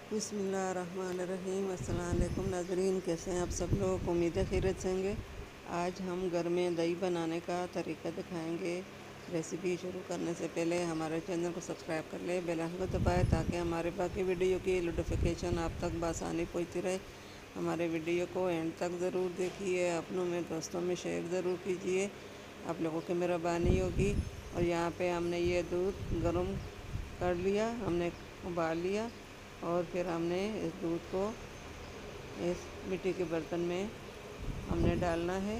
बिस्मिल्लाहिर्रहमानिर्रहीम। अस्सलाम वालेकुम नाज़रीन, कैसे हैं आप सब लोग? उम्मीद है खैरियत से होंगे। आज हम घर में दही बनाने का तरीका दिखाएंगे। रेसिपी शुरू करने से पहले हमारे चैनल को सब्सक्राइब कर लें, बेल आइकन को दबाएं ताकि हमारे बाकी वीडियो की नोटिफिकेशन आप तक बआसानी पहुँचती रहे। हमारे वीडियो को एंड तक ज़रूर देखिए, अपनों में दोस्तों में शेयर ज़रूर कीजिए, आप लोगों की मेहरबानी होगी। और यहाँ पे हमने ये दूध गर्म कर लिया, हमने उबाल लिया और फिर हमने इस दूध को इस मिट्टी के बर्तन में हमने डालना है।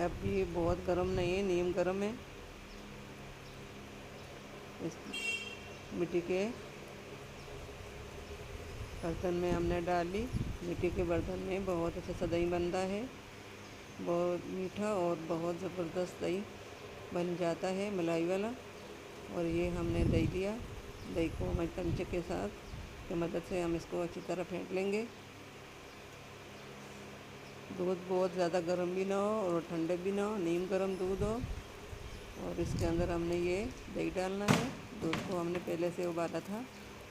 अब ये बहुत गर्म नहीं है, नीम गर्म है। इस मिट्टी के बर्तन में हमने डाली। मिट्टी के बर्तन में बहुत अच्छा सा दही बनता है, बहुत मीठा और बहुत ज़बरदस्त दही बन जाता है, मलाई वाला। और ये हमने दही लिया, दही को हम चमचे के साथ की मदद से हम इसको अच्छी तरह फेंट लेंगे। दूध बहुत ज़्यादा गर्म भी ना हो और ठंडे भी ना हो, नीम गर्म दूध हो। और इसके अंदर हमने ये दही डालना है। दूध को हमने पहले से उबाला था।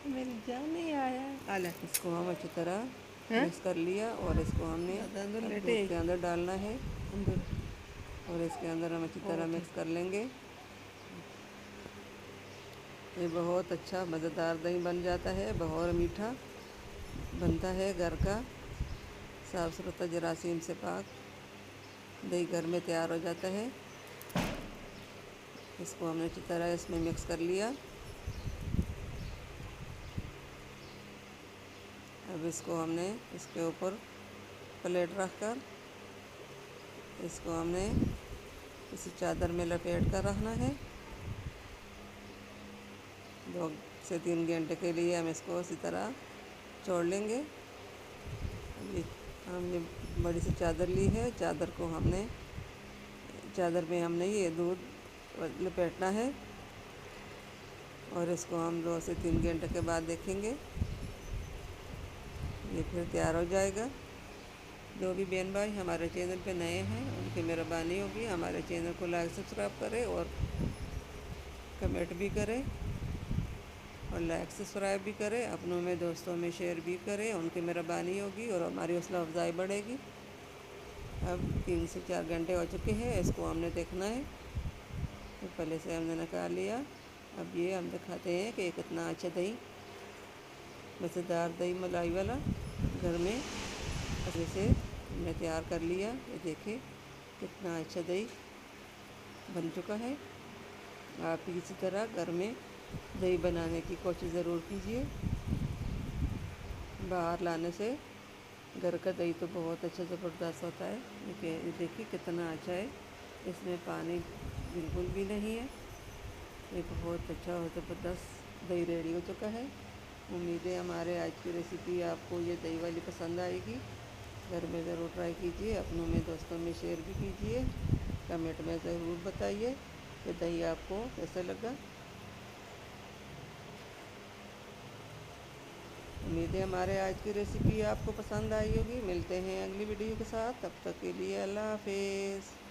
मेरी जान नहीं आया आला। इसको हम अच्छी तरह मिक्स कर लिया और इसको हमने दूध के अंदर डालना है और इसके अंदर हम अच्छी तरह मिक्स कर लेंगे। ये बहुत अच्छा मज़ेदार दही बन जाता है, बहुत मीठा बनता है। घर का साफ़ सुथरा जरासीम से पाक दही घर में तैयार हो जाता है। इसको हमने अच्छी तरह इसमें मिक्स कर लिया। अब इसको हमने इसके ऊपर प्लेट रखकर इसको हमने किसी चादर में लपेट कर रखना है। 2 से 3 घंटे के लिए हम इसको इसी तरह छोड़ लेंगे। ये हमने बड़ी सी चादर ली है, चादर में हमने ये दूध लपेटना है और इसको हम 2 से 3 घंटे के बाद देखेंगे, ये फिर तैयार हो जाएगा। जो भी बहन भाई हमारे चैनल पे नए हैं उनकी मेहरबानी होगी, हमारे चैनल को लाइक सब्सक्राइब करें और कमेंट भी करें और लाइक सब्सक्राइब भी करें, अपनों में दोस्तों में शेयर भी करें, उनकी मेहरबानी होगी और हमारी हौसला अफजाई बढ़ेगी। अब 3 से 4 घंटे हो चुके हैं, इसको हमने देखना है। तो पहले से हमने निकाल लिया। अब ये हम दिखाते हैं कि कितना अच्छा दही, मज़ेदार दही मलाई वाला घर में अच्छे से हमने तैयार कर लिया। ये देखिए कितना अच्छा दही बन चुका है। आप इसी तरह घर में दही बनाने की कोशिश ज़रूर कीजिए। बाहर लाने से घर का दही तो बहुत अच्छा ज़बरदस्त होता है। ये देखिए कितना अच्छा है, इसमें पानी बिल्कुल भी नहीं है। ये बहुत अच्छा और ज़बरदस्त दही रेडी हो चुका है। उम्मीद है हमारे आज की रेसिपी आपको ये दही वाली पसंद आएगी। घर में ज़रूर ट्राई कीजिए, अपनों में दोस्तों में शेयर भी कीजिए, कमेंट में ज़रूर बताइए कि दही आपको कैसा लगा। उम्मीद है हमारे आज की रेसिपी आपको पसंद आई होगी। मिलते हैं अगली वीडियो के साथ, तब तक के लिए अल्लाह हाफिज़।